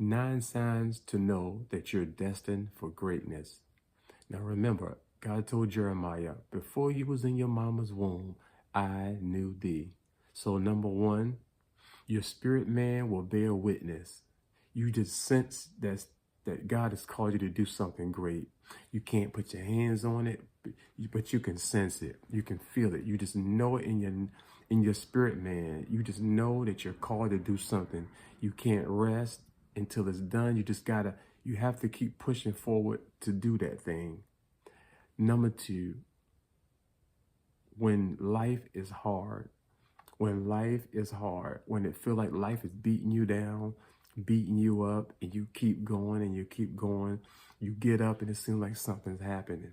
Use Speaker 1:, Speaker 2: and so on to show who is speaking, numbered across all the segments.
Speaker 1: 9 signs to know that you're destined for greatness. Now remember, God told Jeremiah, before you was in your mama's womb, I knew thee. So number one, your spirit man will bear witness. You just sense that God has called you to do something great. You can't put your hands on it, but you can sense it. You can feel it. You just know it in your spirit man. You just know that you're called to do something. You can't rest until it's done. You have to keep pushing forward to do that thing. Number two, when life is hard, when it feels like life is beating you down, beating you up, and you keep going and you keep going, you get up and it seems like something's happening.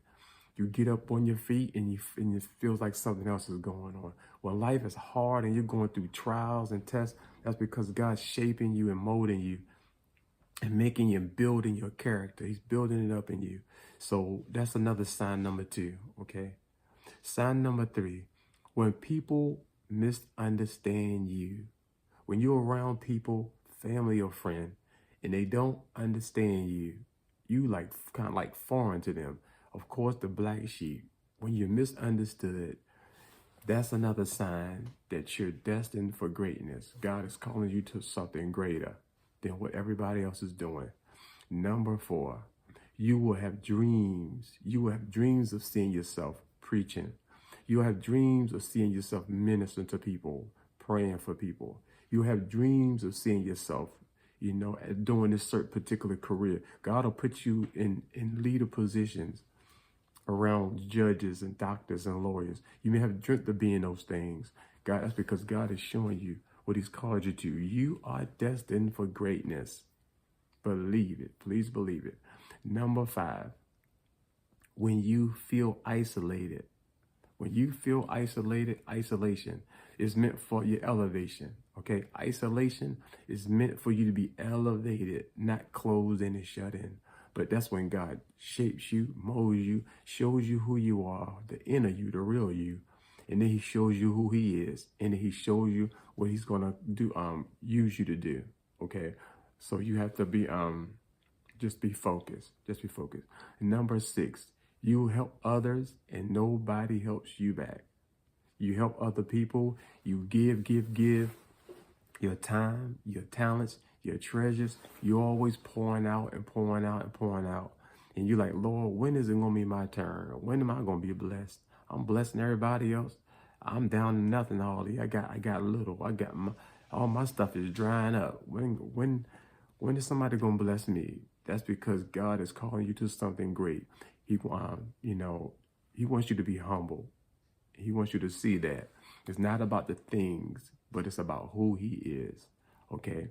Speaker 1: You get up on your feet and it feels like something else is going on. When life is hard and you're going through trials and tests, that's because God's shaping you and molding you and making you and building your character. He's building it up in you. So that's another sign number two, okay? Sign number three, when people misunderstand you, when you're around people, family or friend, and they don't understand you, you like kind of like foreign to them. Of course, the black sheep, when you're misunderstood, that's another sign that you're destined for greatness. God is calling you to something greater than what everybody else is doing. Number four, you will have dreams. You will have dreams of seeing yourself preaching. You'll have dreams of seeing yourself ministering to people, praying for people. You'll have dreams of seeing yourself, doing this certain particular career. God will put you in leader positions around judges and doctors and lawyers. You may have dreamt of being those things. That's because God is showing you what he's called you to. You are destined for greatness. Believe it. Please believe it. Number five, when you feel isolated. When you feel isolated, isolation is meant for your elevation, okay? Isolation is meant for you to be elevated, not closed in and shut in. But that's when God shapes you, molds you, shows you who you are, the inner you, the real you. And then he shows you who he is. And then he shows you what he's going to do, use you to do, okay? So you have to be, just be focused. Just be focused. Number six, you help others and nobody helps you back. You help other people. You give your time, your talents, your treasures. You're always pouring out and pouring out and pouring out. And you're like, Lord, when is it going to be my turn? When am I going to be blessed? I'm blessing everybody else. I'm down to nothing already. I got little. All my stuff is drying up. When is somebody going to bless me? That's because God is calling you to something great. He wants you to be humble. He wants you to see that it's not about the things, but it's about who he is. Okay.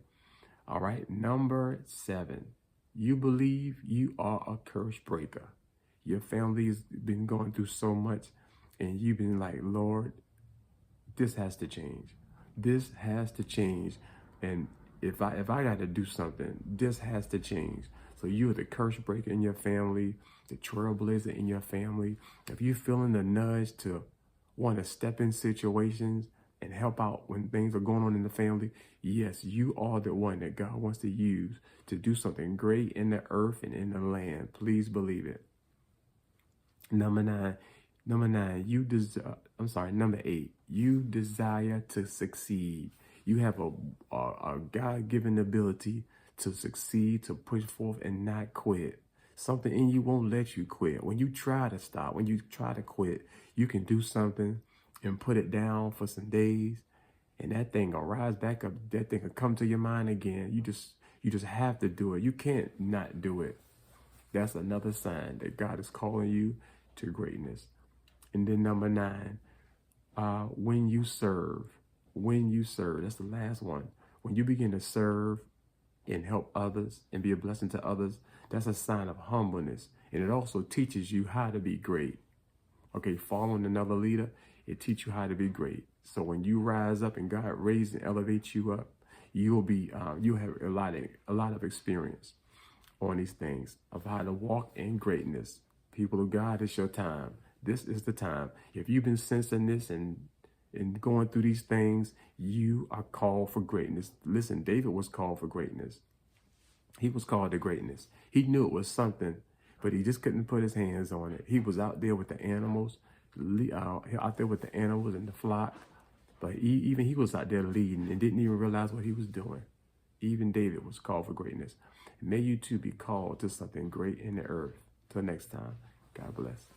Speaker 1: All right. Number seven, you believe you are a curse breaker. Your family's been going through so much and you've been like, Lord, this has to change. This has to change. And if I got to do something, this has to change. So you're the curse breaker in your family, the trailblazer in your family. If you're feeling the nudge to want to step in situations and help out when things are going on in the family, yes, you are the one that God wants to use to do something great in the earth and in the land. Please believe it. Number eight, you desire to succeed. You have a God-given ability to succeed, to push forth and not quit. Something in you won't let you quit. When you try to stop, when you try to quit, you can do something and put it down for some days, and that thing will rise back up. That thing will come to your mind again. You just have to do it. You can't not do it. That's another sign that God is calling you to greatness. And then number nine, when you serve, that's the last one. When you begin to serve and help others and be a blessing to others, that's a sign of humbleness. And it also teaches you how to be great. Okay, following another leader, it teaches you how to be great. So when you rise up and God raises and elevates you up, you'll have a lot of experience on these things of how to walk in greatness. People of God, it's your time. This is the time. If you've been sensing this and going through these things, you are called for greatness. Listen, David was called for greatness. He was called to greatness. He knew it was something, but he just couldn't put his hands on it. He was out there with the animals, out there with the animals and the flock. But even he was out there leading and didn't even realize what he was doing. Even David was called for greatness. May you too be called to something great in the earth. Till next time, God bless.